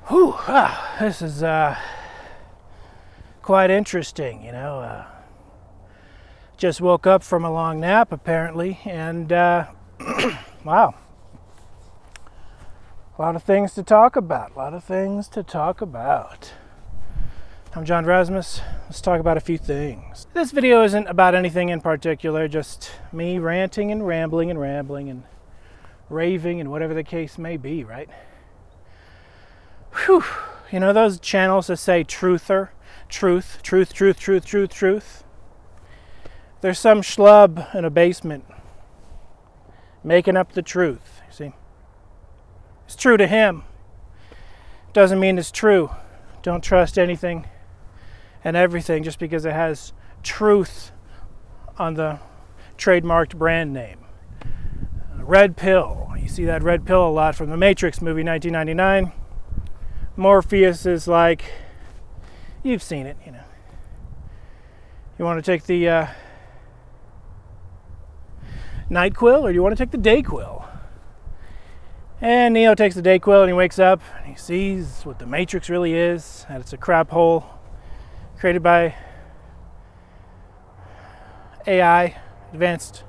Whew, this is quite interesting, you know. Just woke up from a long nap, apparently, and wow. A lot of things to talk about, I'm John Razimus. Let's talk about a few things. This video isn't about anything in particular, just me ranting and rambling and raving and whatever the case may be, right? Whew. You know those channels that say truther? Truth. There's some schlub in a basement making up the truth, you see. It's true to him. Doesn't mean it's true. Don't trust anything and everything just because it has truth on the trademarked brand name. Red pill. You see that red pill a lot from the Matrix movie 1999. Morpheus is like, you've seen it, you know. You want to take the night quill or do you want to take the day quill? And Neo takes the day quill and he wakes up and he sees what the Matrix really is, that it's a crap hole created by AI, advanced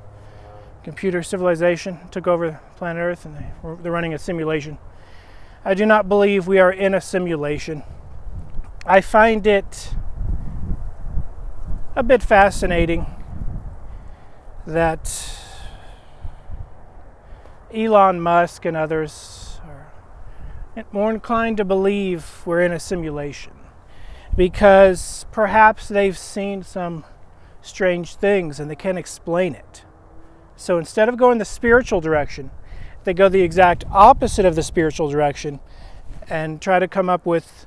computer civilization, took over planet Earth, and they're running a simulation. I do not believe we are in a simulation. I find it a bit fascinating that Elon Musk and others are more inclined to believe we're in a simulation because perhaps they've seen some strange things and they can't explain it. So instead of going the spiritual direction, they go the exact opposite of the spiritual direction and try to come up with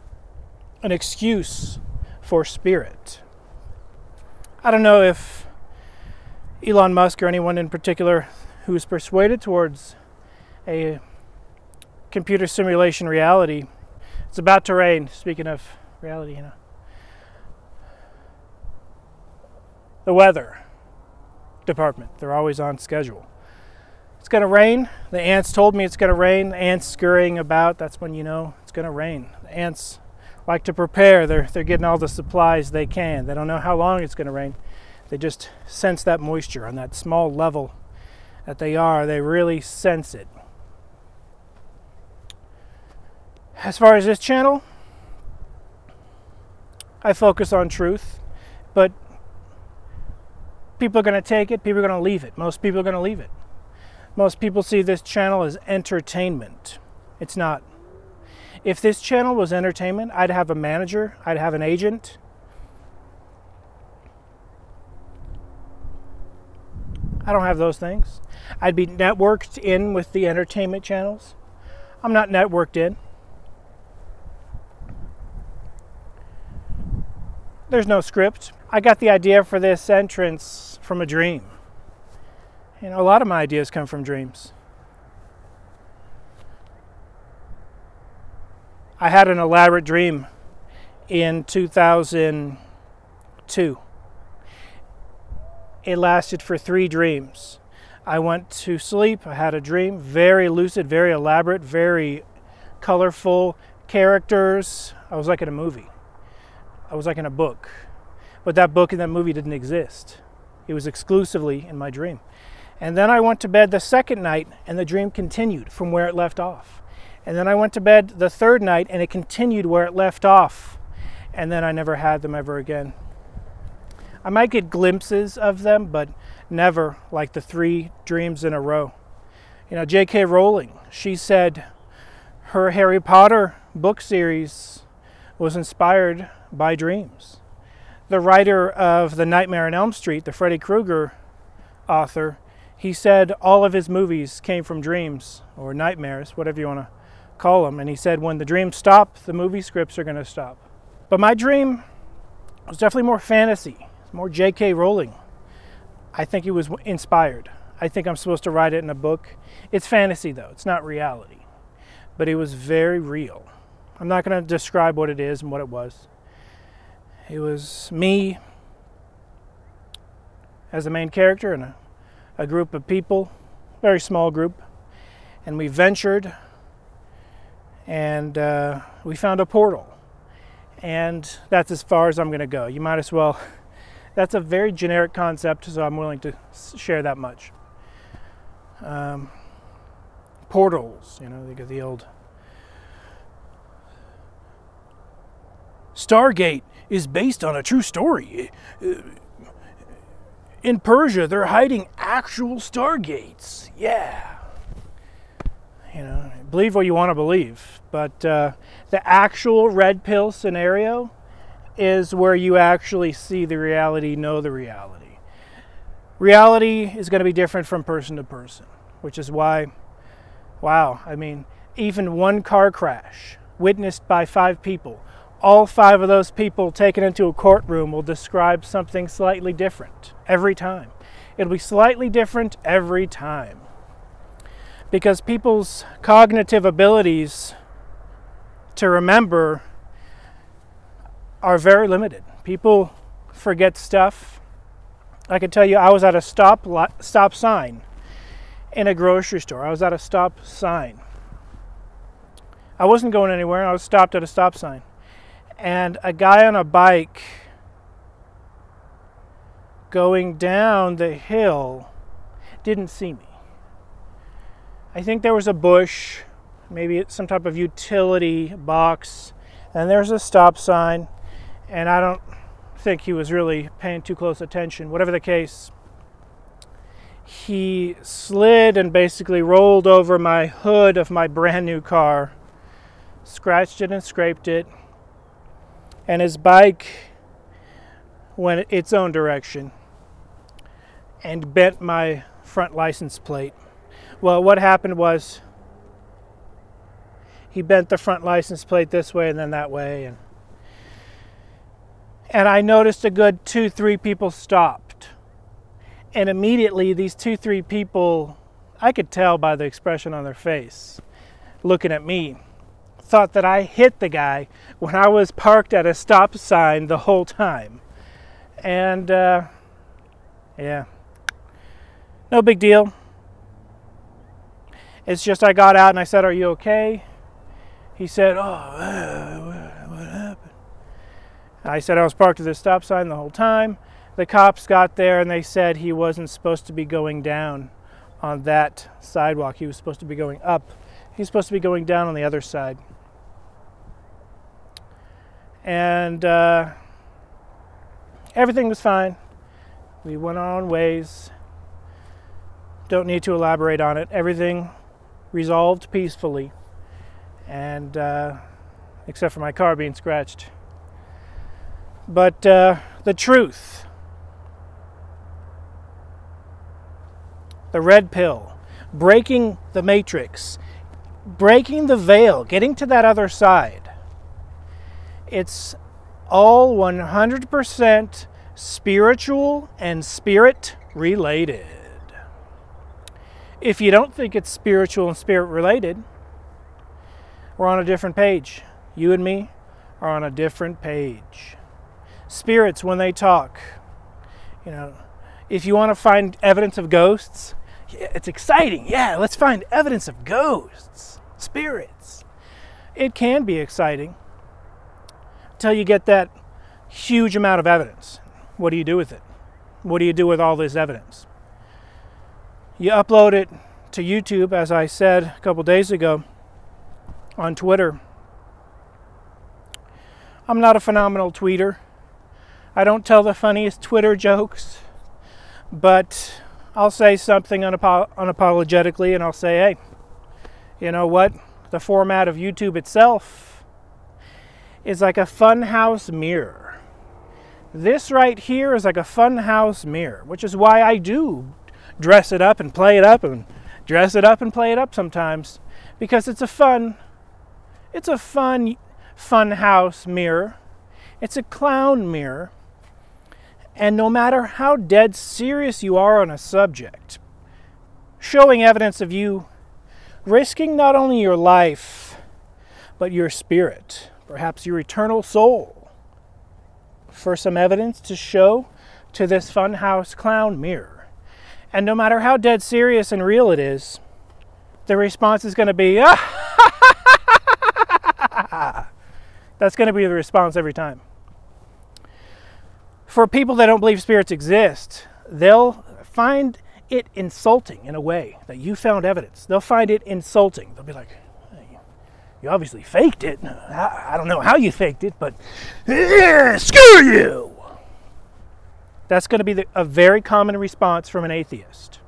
an excuse for spirit. I don't know if Elon Musk or anyone in particular who is persuaded towards a computer simulation reality. It's about to rain, speaking of reality, you know. The weather department, they're always on schedule. It's going to rain. The ants told me it's going to rain. The ants scurrying about, that's when you know it's going to rain. The ants like to prepare. They're getting all the supplies they can. They don't know how long it's going to rain. They just sense that moisture on that small level that they are. They really sense it. As far as this channel, I focus on truth, but people are going to take it, people are going to leave it. Most people are going to leave it. Most people see this channel as entertainment. It's not. If this channel was entertainment, I'd have a manager, I'd have an agent. I don't have those things. I'd be networked in with the entertainment channels. I'm not networked in. There's no script. I got the idea for this entrance from a dream. You know, a lot of my ideas come from dreams. I had an elaborate dream in 2002. It lasted for 3 dreams. I went to sleep, I had a dream, very lucid, very elaborate, very colorful characters. I was like in a movie. I was like in a book. But that book and that movie didn't exist. It was exclusively in my dream. And then I went to bed the second night and the dream continued from where it left off. And then I went to bed the third night and it continued where it left off. And then I never had them ever again. I might get glimpses of them, but never like the 3 dreams in a row. You know, J.K. Rowling, she said her Harry Potter book series was inspired by dreams. The writer of The Nightmare on Elm Street, the Freddy Krueger author. He said all of his movies came from dreams or nightmares, whatever you want to call them. And he said when the dreams stop, the movie scripts are going to stop. But my dream was definitely more fantasy, more J.K. Rowling. I think he was inspired. I think I'm supposed to write it in a book. It's fantasy though, it's not reality. But it was very real. I'm not going to describe what it is and what it was. It was me as a main character and a group of people, very small group, and we ventured and we found a portal. And that's as far as I'm going to go. You might as well, that's a very generic concept, so I'm willing to share that much. Portals, you know, they get the old Stargate is based on a true story. In Persia, they're hiding actual Stargates. Yeah. You know, believe what you want to believe. But the actual red pill scenario is where you actually see the reality, know the reality. Reality is going to be different from person to person, which is why, wow, I mean, even one car crash witnessed by 5 people, all 5 of those people taken into a courtroom will describe something slightly different every time. It'll be slightly different every time. Because people's cognitive abilities to remember are very limited. People forget stuff. I can tell you I was at a stop sign in a grocery store. I was at a stop sign. I wasn't going anywhere. I was stopped at a stop sign. And a guy on a bike going down the hill didn't see me. I think there was a bush, maybe it's some type of utility box, and there's a stop sign, and I don't think he was really paying too close attention. Whatever the case, he slid and basically rolled over my hood of my brand new car, scratched it and scraped it, and his bike went its own direction and bent my front license plate. Well, what happened was he bent the front license plate this way and then that way, and I noticed a good 2-3 people stopped, and immediately these 2-3 people, I could tell by the expression on their face looking at me, thought that I hit the guy when I was parked at a stop sign the whole time. And yeah, no big deal. It's just I got out and I said, "Are you okay?" He said, "Oh, what happened?" I said I was parked at the stop sign the whole time. The cops got there and they said he wasn't supposed to be going down on that sidewalk. He was supposed to be going up. He's supposed to be going down on the other side. And everything was fine. We went our own ways. Don't need to elaborate on it. Everything resolved peacefully, and except for my car being scratched. But the truth, the red pill, breaking the matrix, breaking the veil, getting to that other side, it's all 100% spiritual and spirit related. If you don't think it's spiritual and spirit related, we're on a different page. You and me are on a different page. Spirits, when they talk, you know, if you want to find evidence of ghosts, it's exciting. Yeah, let's find evidence of ghosts, spirits. It can be exciting until you get that huge amount of evidence. What do you do with it? What do you do with all this evidence? You upload it to YouTube, as I said a couple days ago on Twitter. I'm not a phenomenal tweeter. I don't tell the funniest Twitter jokes, but I'll say something unapologetically, and I'll say, hey, you know what? The format of YouTube itself is like a Funhouse mirror. This right here is like a Funhouse mirror, which is why I do dress it up and play it up and dress it up and play it up sometimes, because it's a fun Funhouse mirror. It's a clown mirror. And no matter how dead serious you are on a subject, showing evidence of you risking not only your life, but your spirit, perhaps your eternal soul, for some evidence to show to this Funhouse clown mirror. And no matter how dead serious and real it is, the response is going to be, ah! That's going to be the response every time. For people that don't believe spirits exist, they'll find it insulting in a way that you found evidence. They'll find it insulting. They'll be like, hey, you obviously faked it. I don't know how you faked it, but screw you. That's going to be a very common response from an atheist.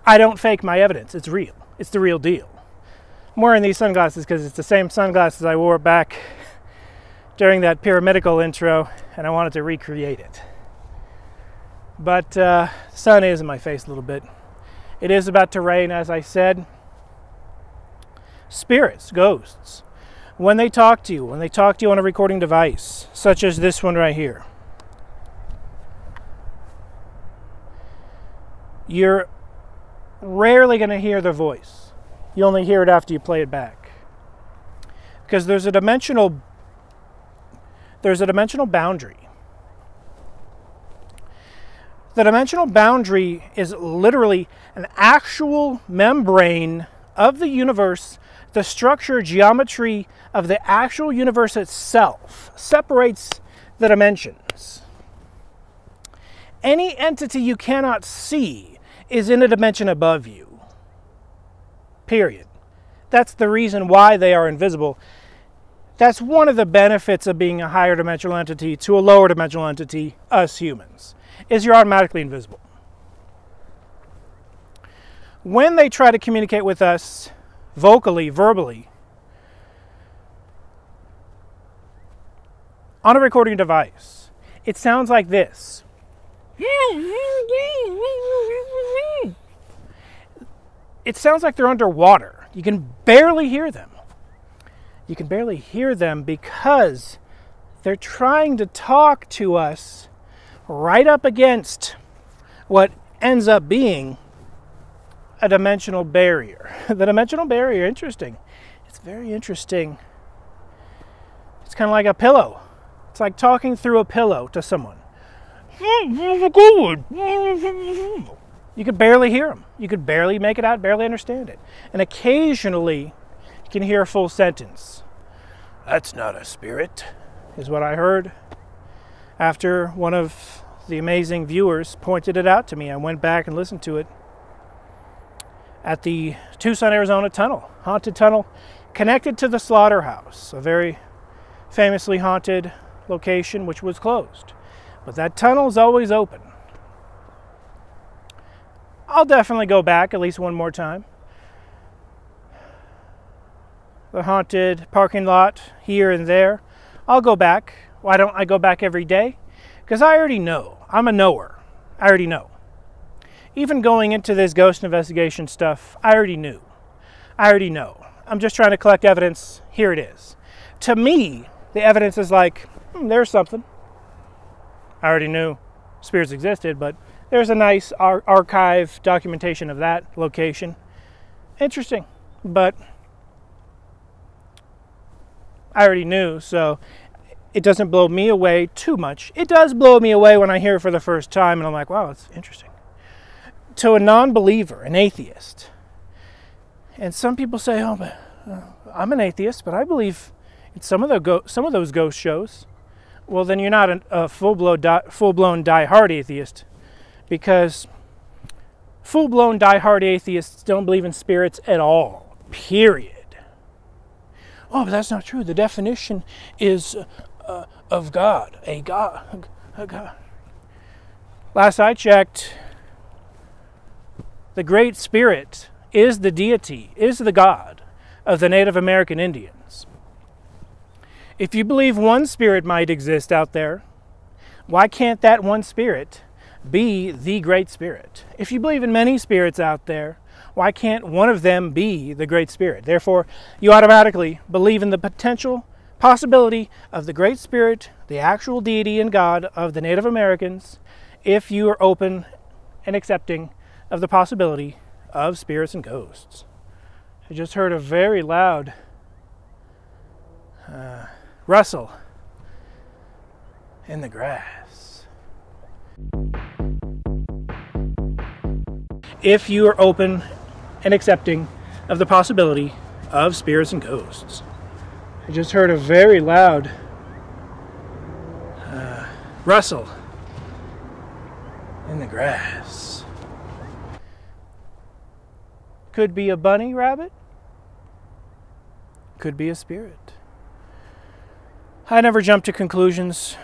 I don't fake my evidence. It's real. It's the real deal. I'm wearing these sunglasses because it's the same sunglasses I wore back during that pyramidical intro, and I wanted to recreate it. But the sun is in my face a little bit. It is about to rain, as I said. Spirits, ghosts, when they talk to you on a recording device, such as this one right here, you're rarely going to hear their voice. You only hear it after you play it back. Because there's a dimensional boundary. The dimensional boundary is literally an actual membrane of the universe. The structure, geometry of the actual universe itself separates the dimensions. Any entity you cannot see is in a dimension above you. Period. That's the reason why they are invisible. That's one of the benefits of being a higher dimensional entity to a lower dimensional entity, us humans, is you're automatically invisible. When they try to communicate with us vocally, verbally, on a recording device, it sounds like this. It sounds like they're underwater. You can barely hear them. You can barely hear them because they're trying to talk to us right up against what ends up being a dimensional barrier. The dimensional barrier, interesting. It's very interesting. It's kind of like a pillow. It's like talking through a pillow to someone. You could barely hear them. You could barely make it out, barely understand it. And occasionally, you can hear a full sentence. That's not a spirit, is what I heard. After one of the amazing viewers pointed it out to me, I went back and listened to it at the Tucson, Arizona tunnel, haunted tunnel connected to the slaughterhouse, a very famously haunted location which was closed. But that tunnel is always open. I'll definitely go back at least one more time. The haunted parking lot here and there. I'll go back. Why don't I go back every day? Because I already know. I'm a knower. I already know. Even going into this ghost investigation stuff, I already knew. I already know. I'm just trying to collect evidence. Here it is. To me, the evidence is like, there's something. I already knew spirits existed, but there's a nice archive documentation of that location. Interesting, but I already knew, so it doesn't blow me away too much. It does blow me away when I hear it for the first time, and I'm like, wow, that's interesting. To a non-believer, an atheist, and some people say, oh, but I'm an atheist, but I believe in some of those ghost shows. Well, then you're not a full-blown die-hard atheist, because full-blown die-hard atheists don't believe in spirits at all, period. Oh, but that's not true. The definition is of God, a God. Last I checked, the Great Spirit is the deity, is the God of the Native American Indians. If you believe one spirit might exist out there, why can't that one spirit be the Great Spirit? If you believe in many spirits out there, why can't one of them be the Great Spirit? Therefore, you automatically believe in the potential possibility of the Great Spirit, the actual deity and God of the Native Americans, if you are open and accepting of the possibility of spirits and ghosts. I just heard a very loud rustle in the grass. If you are open and accepting of the possibility of spirits and ghosts. I just heard a very loud rustle in the grass. Could be a bunny rabbit. Could be a spirit. I never jump to conclusions,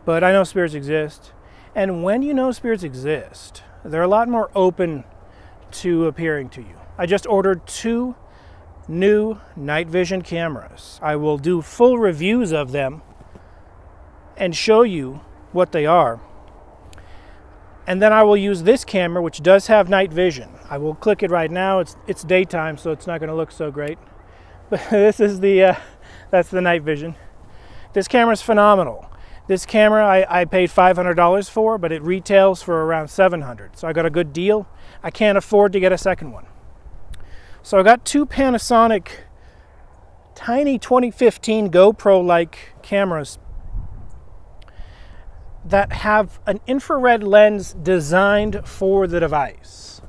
but I know spirits exist. And when you know spirits exist, they're a lot more open to appearing to you. I just ordered 2 new night vision cameras. I will do full reviews of them and show you what they are. And then I will use this camera, which does have night vision. I will click it right now. It's daytime, so it's not going to look so great. But this is that's the night vision. This camera is phenomenal. This camera I paid $500 for, but it retails for around $700. So I got a good deal. I can't afford to get a second one. So I got 2 Panasonic tiny 2015 GoPro-like cameras that have an infrared lens designed for the device.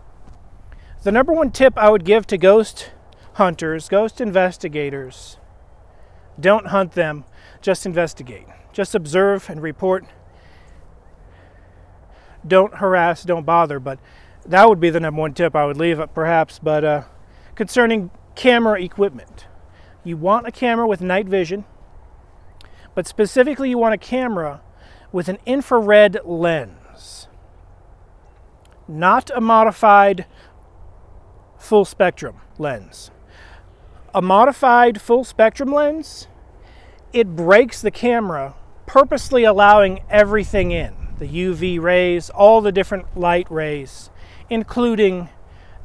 The number one tip I would give to ghost hunters, ghost investigators, don't hunt them, just investigate. Just observe and report. Don't harass, don't bother, but that would be the number one tip I would leave, perhaps. But concerning camera equipment, you want a camera with night vision, but specifically you want a camera with an infrared lens, not a modified full spectrum lens. A modified full spectrum lens, it breaks the camera, purposely allowing everything in. The UV rays, all the different light rays, including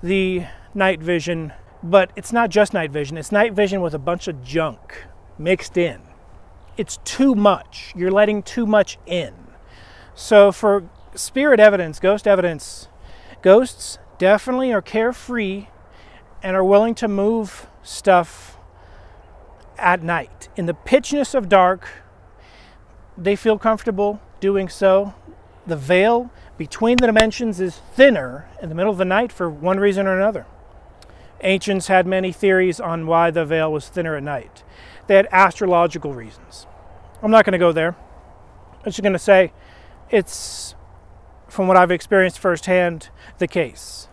the night vision. But it's not just night vision, it's night vision with a bunch of junk mixed in. It's too much. You're letting too much in. So for spirit evidence, ghosts definitely are carefree and are willing to move stuff at night. In the pitchness of dark, they feel comfortable doing so. The veil between the dimensions is thinner in the middle of the night for one reason or another. Ancients had many theories on why the veil was thinner at night. They had astrological reasons. I'm not going to go there. I'm just going to say it's, from what I've experienced firsthand, the case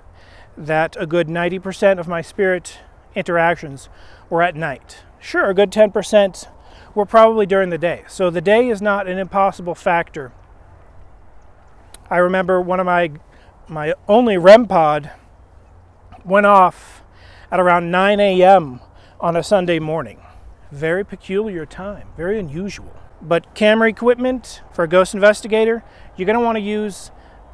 that a good 90% of my spirit interactions were at night. Sure, a good 10% were probably during the day. So the day is not an impossible factor. I remember one of my only REM pod went off at around 9 a.m. on a Sunday morning. Very peculiar time, very unusual. But camera equipment for a ghost investigator, you're going to want to use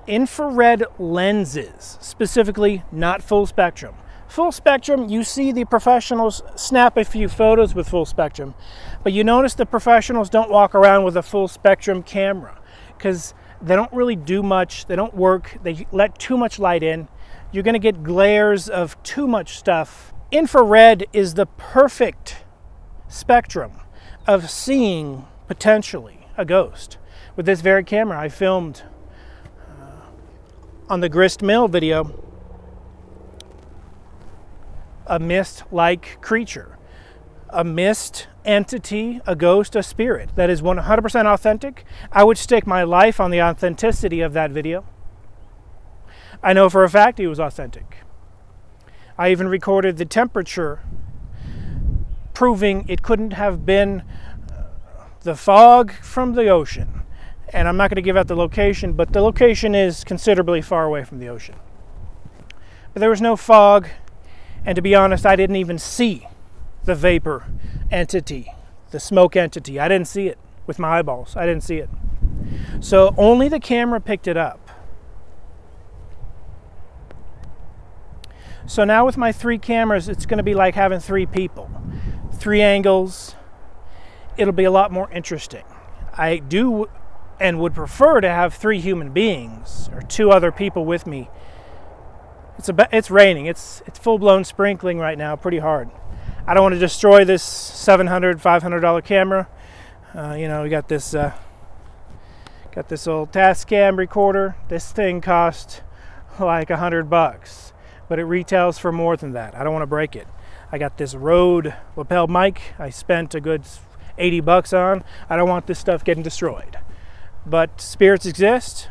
infrared lenses, specifically not full spectrum. Full spectrum, you see the professionals snap a few photos with full spectrum, but you notice the professionals don't walk around with a full spectrum camera because they don't really do much, they don't work, they let too much light in. You're going to get glares of too much stuff. Infrared is the perfect spectrum of seeing potentially a ghost. With this very camera, I filmed on the Grist Mill video a mist-like creature, a mist entity, a ghost, a spirit that is 100% authentic. I would stake my life on the authenticity of that video. I know for a fact he was authentic. I even recorded the temperature, proving it couldn't have been the fog from the ocean. And I'm not going to give out the location, but the location is considerably far away from the ocean. But there was no fog, and to be honest, I didn't even see the vapor entity, the smoke entity. I didn't see it with my eyeballs. I didn't see it. So only the camera picked it up. So now with my 3 cameras, it's going to be like having 3 people, 3 angles. It'll be a lot more interesting. I do and would prefer to have 3 human beings or 2 other people with me. It's raining. It's full-blown sprinkling right now, pretty hard. I don't want to destroy this $700, $500 camera. You know, we got this old Tascam recorder. This thing cost like $100, but it retails for more than that. I don't want to break it. I got this Rode lapel mic I spent a good $80 on. I don't want this stuff getting destroyed. But spirits exist.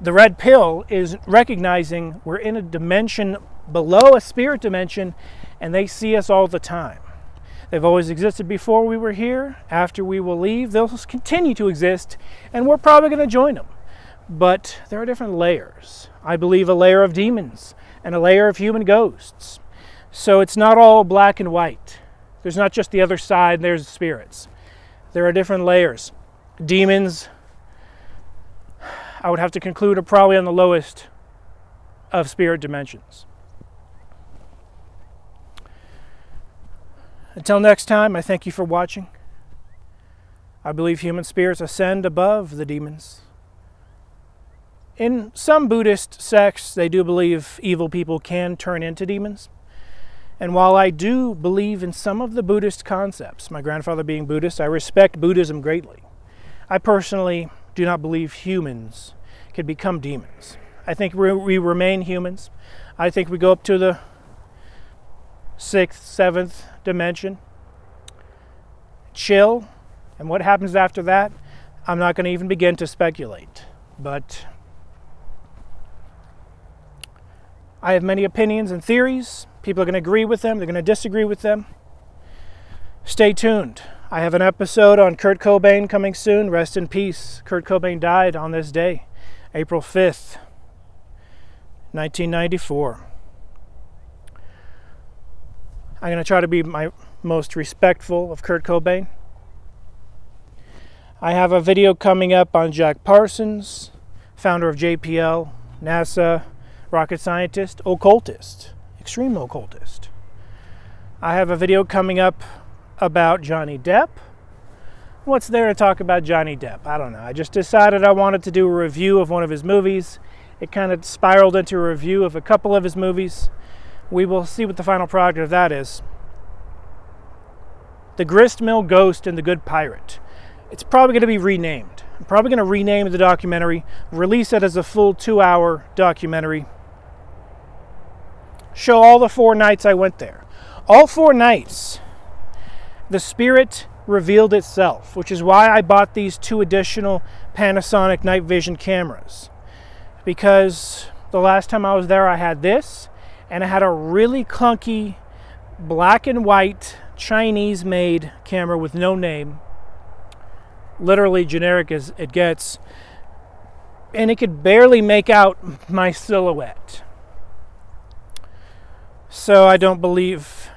The red pill is recognizing we're in a dimension below a spirit dimension, and they see us all the time. They've always existed before we were here. After we will leave, they'll continue to exist, and we're probably going to join them. But there are different layers. I believe a layer of demons and a layer of human ghosts. So it's not all black and white. There's not just the other side, there's spirits. There are different layers. Demons, I would have to conclude, are probably on the lowest of spirit dimensions. Until next time, I thank you for watching. I believe human spirits ascend above the demons. In some Buddhist sects, they do believe evil people can turn into demons. And while I do believe in some of the Buddhist concepts, my grandfather being Buddhist, I respect Buddhism greatly. I personally do not believe humans can become demons. I think we remain humans. I think we go up to the 6th, 7th dimension, chill, and what happens after that, I'm not going to even begin to speculate. But I have many opinions and theories. People are going to agree with them. They're going to disagree with them. Stay tuned. I have an episode on Kurt Cobain coming soon. Rest in peace. Kurt Cobain died on this day, April 5th, 1994. I'm going to try to be my most respectful of Kurt Cobain. I have a video coming up on Jack Parsons, founder of JPL, NASA, rocket scientist, occultist, extreme occultist. I have a video coming up about Johnny Depp. What's there to talk about Johnny Depp? I don't know. I just decided I wanted to do a review of one of his movies. It kind of spiraled into a review of a couple of his movies. We will see what the final product of that is. The Gristmill Ghost and the Good Pirate. It's probably going to be renamed. I'm probably going to rename the documentary, release it as a full 2-hour documentary. Show all the 4 nights I went there. All 4 nights, the spirit revealed itself, which is why I bought these 2 additional Panasonic night vision cameras. Because the last time I was there, I had this, and I had a really clunky black and white Chinese-made camera with no name, literally generic as it gets, and it could barely make out my silhouette. So I don't believe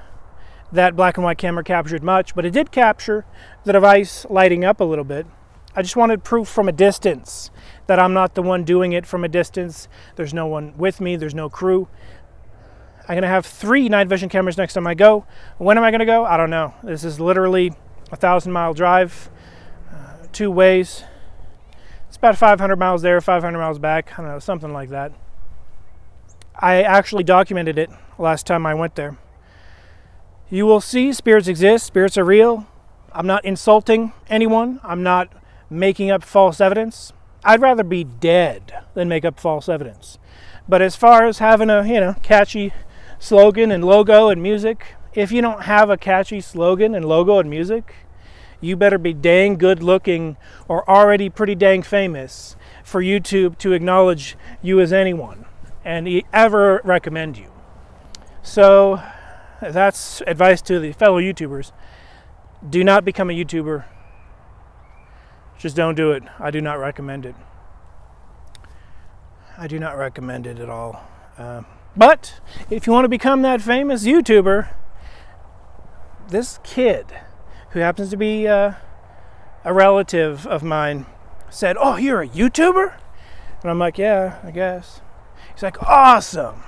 that black and white camera captured much, but it did capture the device lighting up a little bit. I just wanted proof from a distance that I'm not the one doing it from a distance. There's no one with me, there's no crew. I'm going to have 3 night vision cameras next time I go. When am I going to go? I don't know. This is literally a 1,000-mile drive, 2 ways. It's about 500 miles there, 500 miles back. I don't know, something like that. I actually documented it last time I went there. You will see spirits exist. Spirits are real. I'm not insulting anyone. I'm not making up false evidence. I'd rather be dead than make up false evidence. But as far as having a, catchy slogan and logo and music, if you don't have a catchy slogan and logo and music, you better be dang good looking or already pretty dang famous for YouTube to acknowledge you as anyone and ever recommend you. So that's advice to the fellow YouTubers. Do not become a YouTuber. Just don't do it. I do not recommend it. I do not recommend it at all. But if you want to become that famous YouTuber, this kid, who happens to be a relative of mine, said, "Oh, you're a YouTuber?" And I'm like, "Yeah, I guess." He's like, "Awesome.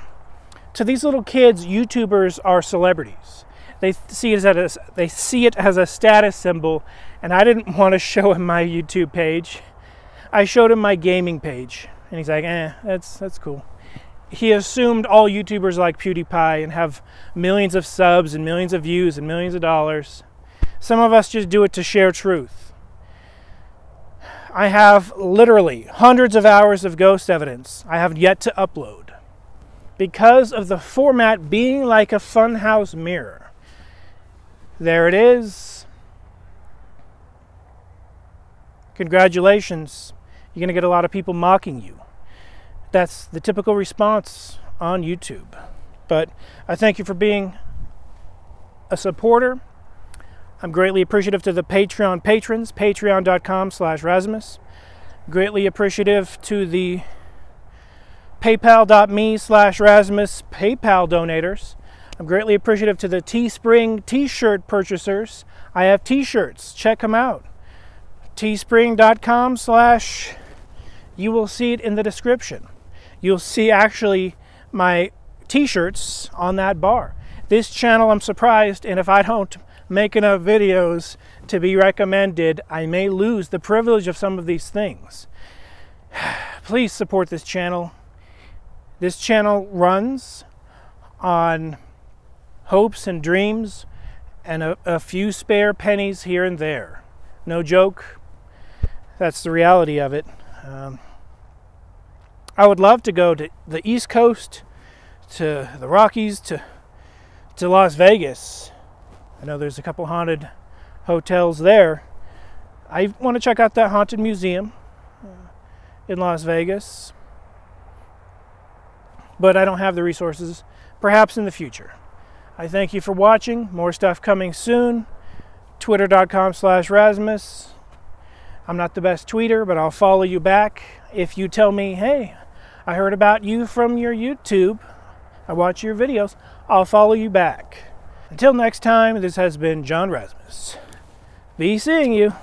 To these little kids, YouTubers are celebrities. They see it as a status symbol, and I didn't want to show him my YouTube page. I showed him my gaming page, and he's like, that's cool. He assumed all YouTubers like PewDiePie and have millions of subs and millions of views and millions of dollars. Some of us just do it to share truth. I have literally hundreds of hours of ghost evidence I have yet to upload because of the format being like a Funhouse mirror. There it is. Congratulations. You're going to get a lot of people mocking you. That's the typical response on YouTube. But I thank you for being a supporter. I'm greatly appreciative to the Patreon patrons, patreon.com/Razimus. Greatly appreciative to the paypal.me/Razimus PayPal donators. I'm greatly appreciative to the Teespring t-shirt purchasers. I have t-shirts. Check them out. Teespring.com/ you will see it in the description. You'll see actually my t-shirts on that bar. This channel, I'm surprised, and if I don't make enough videos to be recommended, I may lose the privilege of some of these things. Please support this channel. This channel runs on hopes and dreams and a few spare pennies here and there. No joke. That's the reality of it. I would love to go to the East Coast, to the Rockies, to Las Vegas. I know there's a couple haunted hotels there. I want to check out that haunted museum in Las Vegas, but I don't have the resources. Perhaps in the future. I thank you for watching. More stuff coming soon. Twitter.com/Razimus. I'm not the best tweeter, but I'll follow you back if you tell me, hey, I heard about you from your YouTube. I watch your videos. I'll follow you back. Until next time, this has been John Razimus. Be seeing you.